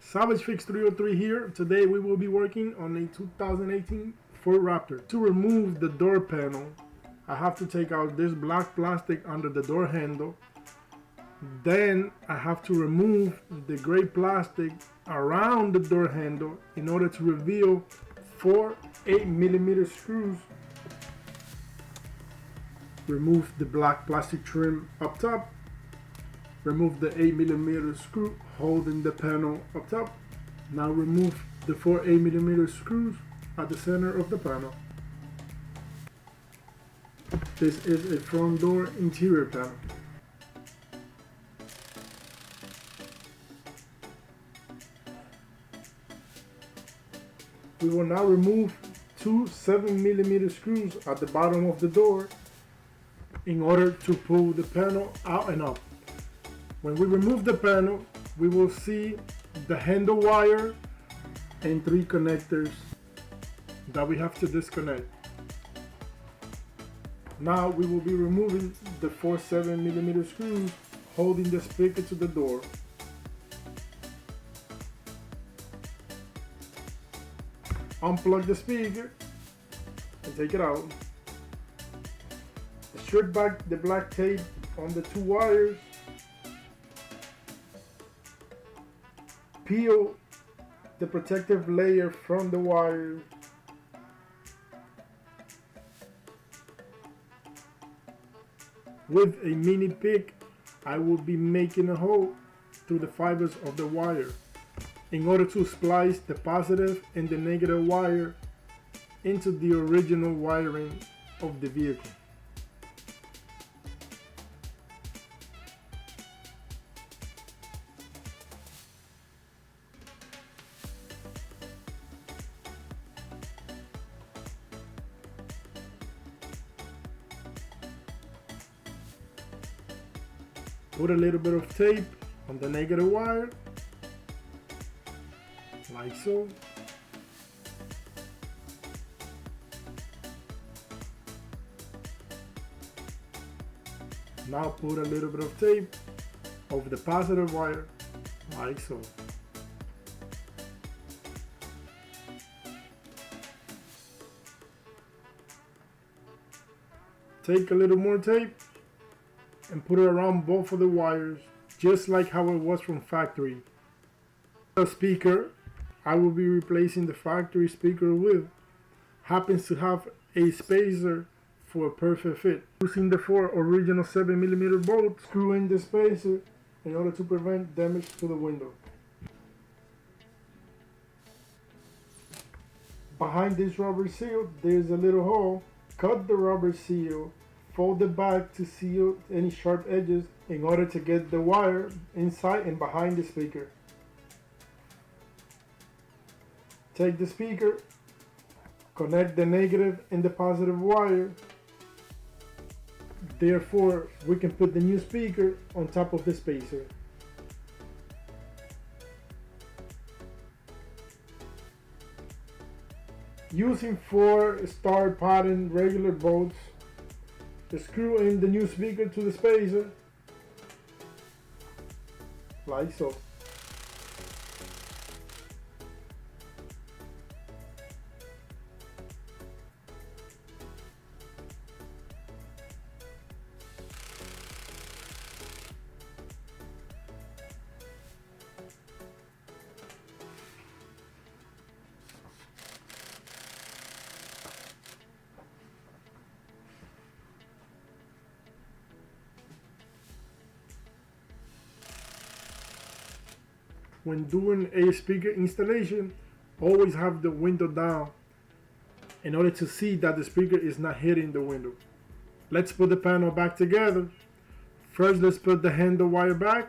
Salvage Fix 303 here. Today we will be working on a 2018 Ford Raptor. To remove the door panel, I have to take out this black plastic under the door handle. Then I have to remove the gray plastic around the door handle in order to reveal 4 8mm screws. Remove the black plastic trim up top. Remove the 8mm screw holding the panel up top. Now remove the 4 8mm screws at the center of the panel. This is a front door interior panel. We will now remove 2 7mm screws at the bottom of the door in order to pull the panel out and up. When we remove the panel, we will see the handle wire and 3 connectors that we have to disconnect. Now we will be removing the 4 7mm screws holding the speaker to the door. Unplug the speaker and take it out. Strip back the black tape on the 2 wires. Peel the protective layer from the wire. With a mini pick, I will be making a hole through the fibers of the wire in order to splice the positive and the negative wire into the original wiring of the vehicle. Put a little bit of tape on the negative wire, like so. Now put a little bit of tape over the positive wire, like so. Take a little more tape and put it around both of the wires, just like how it was from factory. The speaker I will be replacing the factory speaker with happens to have a spacer for a perfect fit. Using the 4 original 7mm bolts, screw in the spacer in order to prevent damage to the window. Behind this rubber seal, there's a little hole. Cut the rubber seal, fold it back to seal any sharp edges in order to get the wire inside and behind the speaker. Take the speaker, connect the negative and the positive wire. Therefore, we can put the new speaker on top of the spacer. Using 4 star pattern regular bolts, screw in the new speaker to the spacer, like so. When doing a speaker installation, always have the window down in order to see that the speaker is not hitting the window. Let's put the panel back together. First, let's put the handle wire back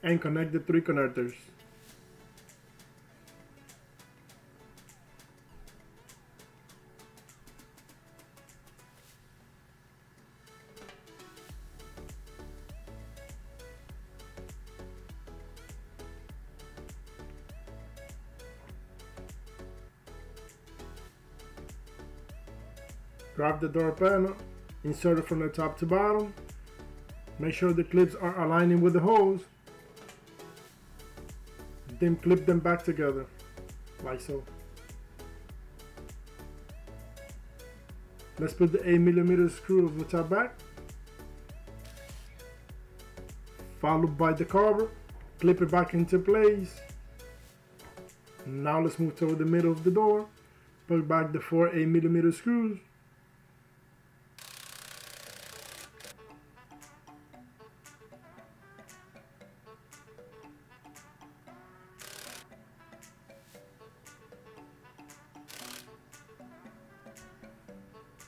and connect the 3 connectors. Grab the door panel, insert it from the top to bottom, make sure the clips are aligning with the holes, Then clip them back together, like so. Let's put the 8mm screw of the top back, followed by the cover, clip it back into place. Now let's move toward the middle of the door, put back the 4 8mm screws.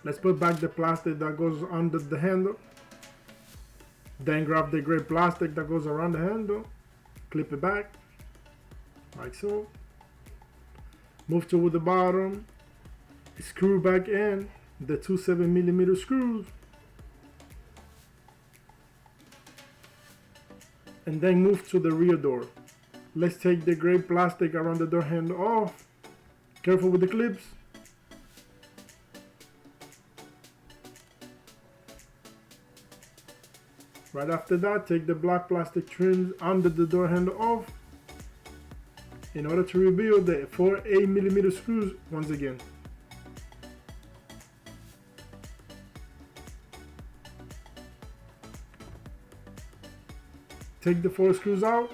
Let's put back the plastic that goes under the handle. Then grab the gray plastic that goes around the handle, clip it back, like so. Move toward the bottom, screw back in the 2 7mm screws. And then move to the rear door. Let's take the gray plastic around the door handle off. Careful with the clips. Right after that, take the black plastic trims under the door handle off in order to reveal the 4 8mm screws once again. Take the 4 screws out.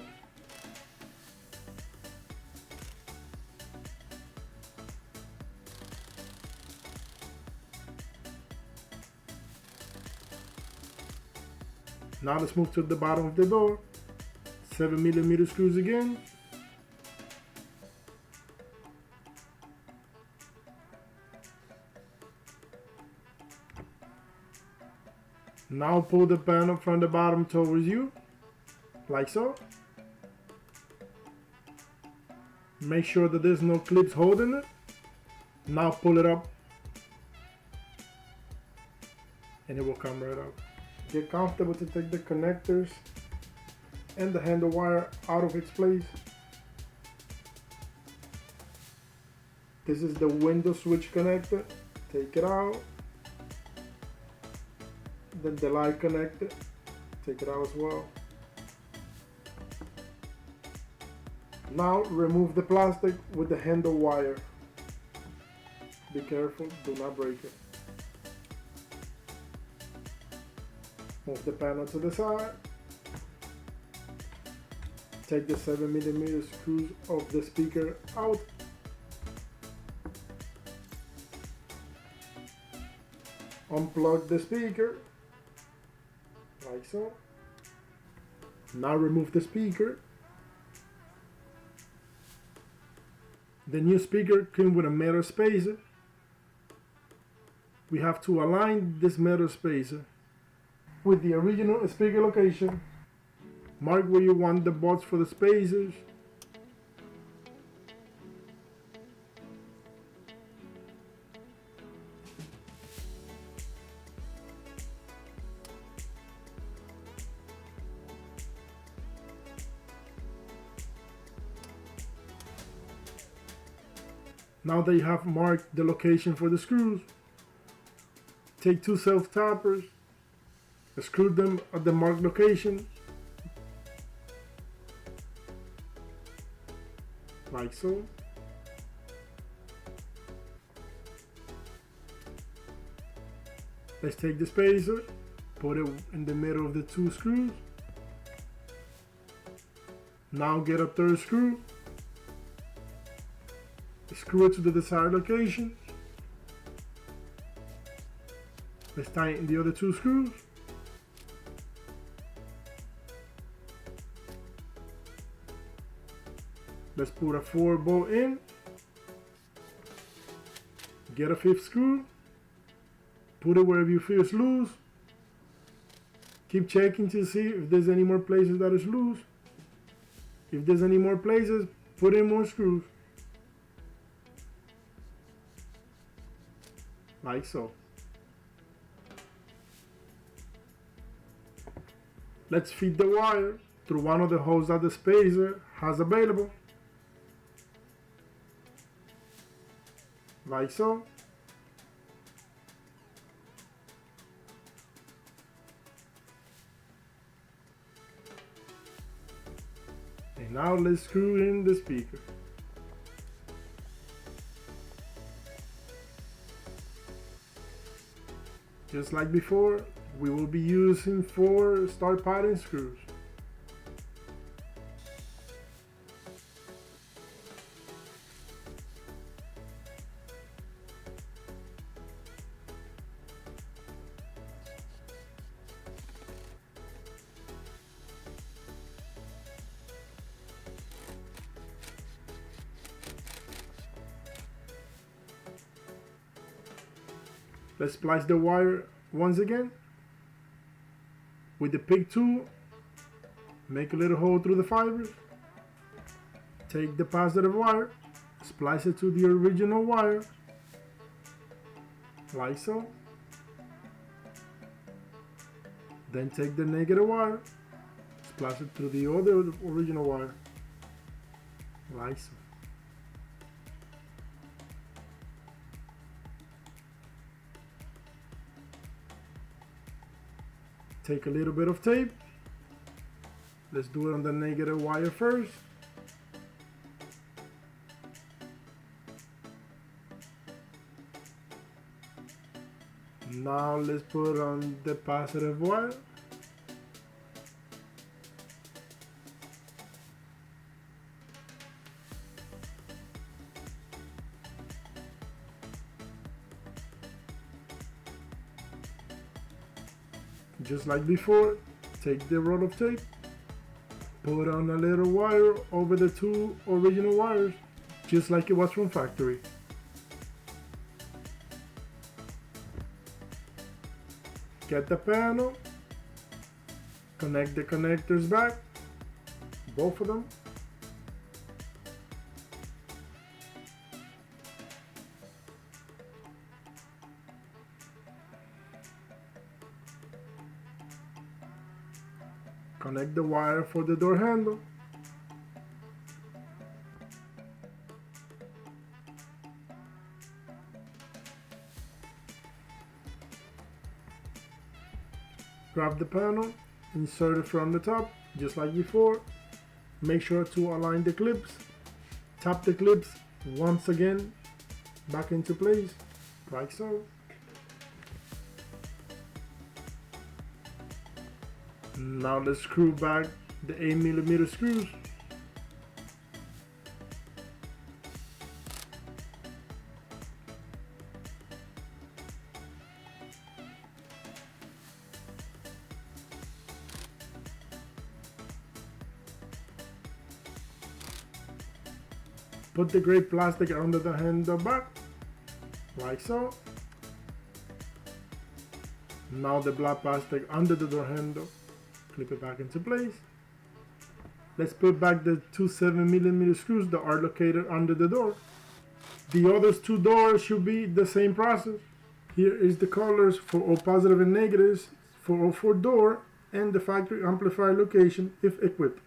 Now let's move to the bottom of the door. 7mm screws again. Now pull the panel from the bottom towards you, like so. Make sure that there's no clips holding it. Now pull it up and it will come right out. Get comfortable to take the connectors and the handle wire out of its place. This is the window switch connector. Take it out. Then the light connector. Take it out as well. Now remove the plastic with the handle wire. Be careful, do not break it. Move the panel to the side. Take the 7mm screws of the speaker out. Unplug the speaker, like so. Now remove the speaker. The new speaker came with a metal spacer. We have to align this metal spacer with the original speaker location. Mark where you want the bolts for the spacers. Now that you have marked the location for the screws, take 2 self-tappers, screw them at the marked location, like so. Let's take the spacer, put it in the middle of the 2 screws. Now get a 3rd screw, screw it to the desired location. Let's tighten the other 2 screws. Let's put a 4 bolt in. Get a 5th screw. Put it wherever you feel it's loose. Keep checking to see if there's any more places that is loose. If there's any more places, put in more screws. Like so. Let's feed the wire through one of the holes that the spacer has available. Like so. And Now let's screw in the speaker. Just like before, we will be using 4 start pattern screws. Let's splice the wire once again. With the pick tool, make a little hole through the fibers. Take the positive wire, splice it to the original wire, like so. Then take the negative wire, splice it to the other original wire, like so. Take a little bit of tape. Let's do it on the negative wire first. Now let's put on the positive wire. Just like before, take the roll of tape, put on a little wire over the 2 original wires, just like it was from factory. Get the panel, connect the connectors back, both of them. Connect the wire for the door handle. Grab the panel, insert it from the top, just like before. Make sure to align the clips. Tap the clips once again back into place, like so. Now let's screw back the 8mm screws. Put the gray plastic under the handle back, like so. Now the black plastic under the door handle. Clip it back into place. Let's put back the 2 7mm screws that are located under the door. The other 2 doors should be the same process. Here is the colors for all positive and negatives for all 4 door and the factory amplifier location if equipped.